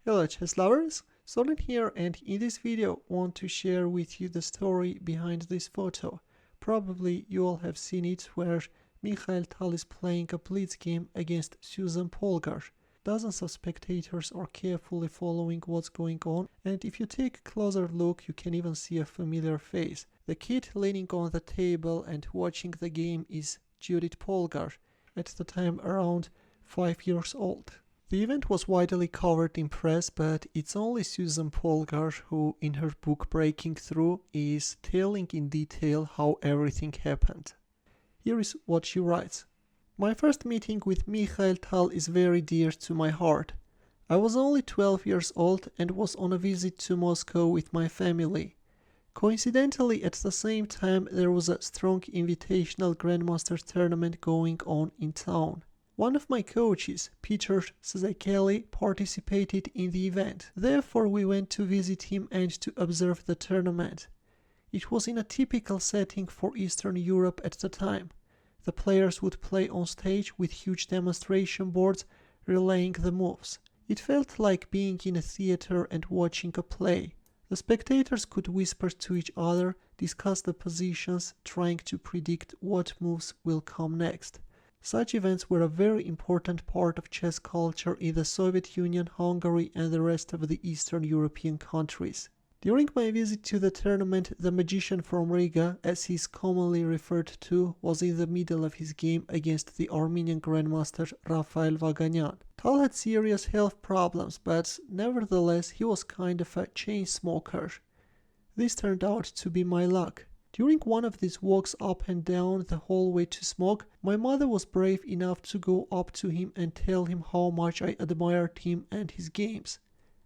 Hello chess lovers, Suren here, and in this video want to share with you the story behind this photo. Probably you all have seen it, where Mikhail is playing a Blitz game against Zsuzsa and Polgar. Dozens of spectators are carefully following what's going on, and if you take a closer look you can even see a familiar face. The kid leaning on the table and watching the game is Judith Polgar, at the time around 5 years old. The event was widely covered in press, but it's only Zsuzsa Polgar who, in her book Breaking Through, is telling in detail how everything happened. Here is what she writes. My first meeting with Mikhail is very dear to my heart. I was only 12 years old and was on a visit to Moscow with my family. Coincidentally, at the same time, there was a strong invitational Grandmasters tournament going on in town. One of my coaches, Peter Mikhail, participated in the event. Therefore, we went to visit him and to observe the tournament. It was in a typical setting for Eastern Europe at the time. The players would play on stage with huge demonstration boards relaying the moves. It felt like being in a theater and watching a play. The spectators could whisper to each other, discuss the positions, trying to predict what moves will come next. Such events were a very important part of chess culture in the Soviet Union, Hungary, and the rest of the Eastern European countries. During my visit to the tournament, the magician from Riga, as he is commonly referred to, was in the middle of his game against the Armenian Grandmaster Rafael Vaganyan. Tal had serious health problems, but nevertheless he was kind of a chain smoker. This turned out to be my luck. During one of these walks up and down the hallway to smoke, my mother was brave enough to go up to him and tell him how much I admired him and his games.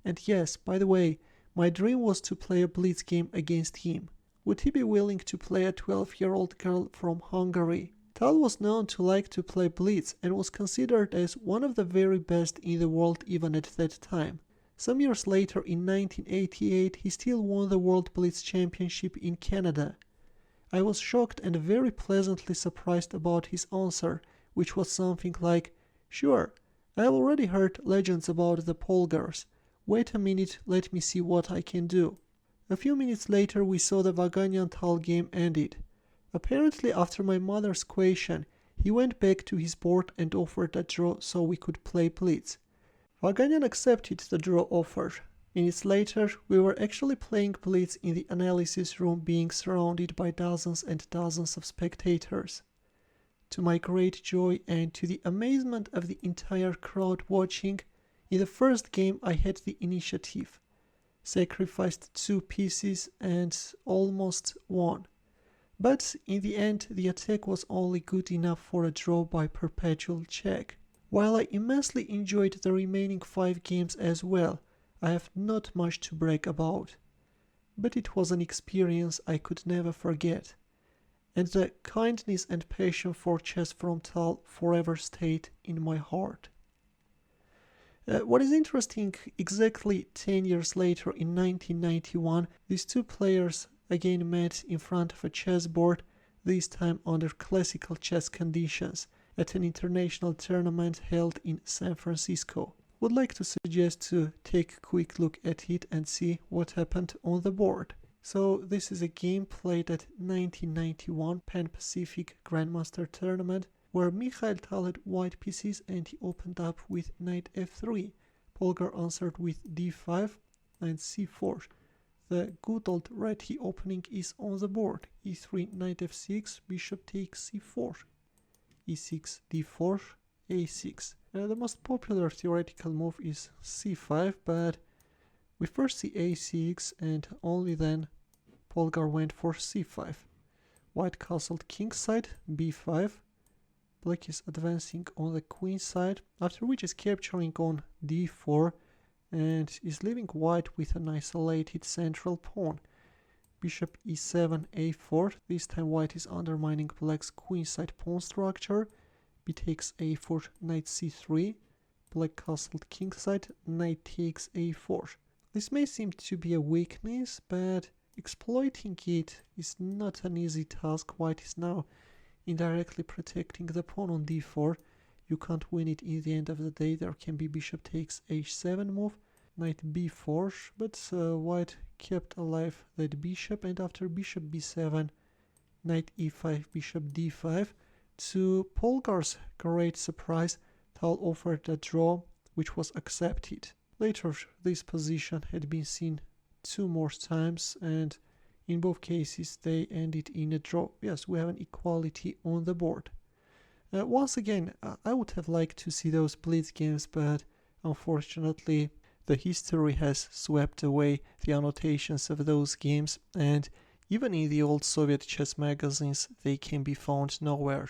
And yes, by the way, my dream was to play a Blitz game against him. Would he be willing to play a 12-year-old girl from Hungary? Tal was known to like to play Blitz and was considered as one of the very best in the world even at that time. Some years later, in 1988, he still won the World Blitz Championship in Canada. I was shocked and very pleasantly surprised about his answer, which was something like, "Sure, I have already heard legends about the Polgars. Wait a minute, let me see what I can do." A few minutes later we saw the Vaganyan-Tal game ended. Apparently after my mother's question, he went back to his board and offered a draw so we could play Blitz. Vaganyan accepted the draw offer. Minutes later, we were actually playing Blitz in the analysis room, being surrounded by dozens and dozens of spectators. To my great joy and to the amazement of the entire crowd watching, in the first game I had the initiative, sacrificed 2 pieces and almost won. But in the end, the attack was only good enough for a draw by perpetual check. While I immensely enjoyed the remaining 5 games as well, I have not much to brag about. But it was an experience I could never forget, and the kindness and passion for chess from Tal forever stayed in my heart. What is interesting, exactly 10 years later in 1991, these 2 players again met in front of a chessboard, this time under classical chess conditions, at an international tournament held in San Francisco. Would like to suggest to take a quick look at it and see what happened on the board. So this is a game played at 1991 Pan-Pacific Grandmaster Tournament, where Mikhail had white pieces and he opened up with knight f3. Polgar answered with d5 and c4. The good old red opening is on the board. e3, knight f6, bishop takes c4, e6, d4, a6. The most popular theoretical move is c5, but we first see a6 and only then Polgar went for c5. White castled kingside, b5. Black is advancing on the queen side, after which is capturing on d4 and is leaving white with an isolated central pawn. Bishop e7, a4. This time white is undermining black's queenside pawn structure. B takes a4, knight c3, black castled kingside, knight takes a4. This may seem to be a weakness, but exploiting it is not an easy task. White is now indirectly protecting the pawn on d4. You can't win it in the end of the day. There can be bishop takes h7 move, knight b4, but white kept alive that bishop, and after bishop b7, knight e5, bishop d5. To Polgar's great surprise, Tal offered a draw, which was accepted. Later, this position had been seen 2 more times, and in both cases they ended in a draw. Yes, we have an equality on the board. Once again, I would have liked to see those Blitz games, but unfortunately the history has swept away the annotations of those games, and even in the old Soviet chess magazines they can be found nowhere.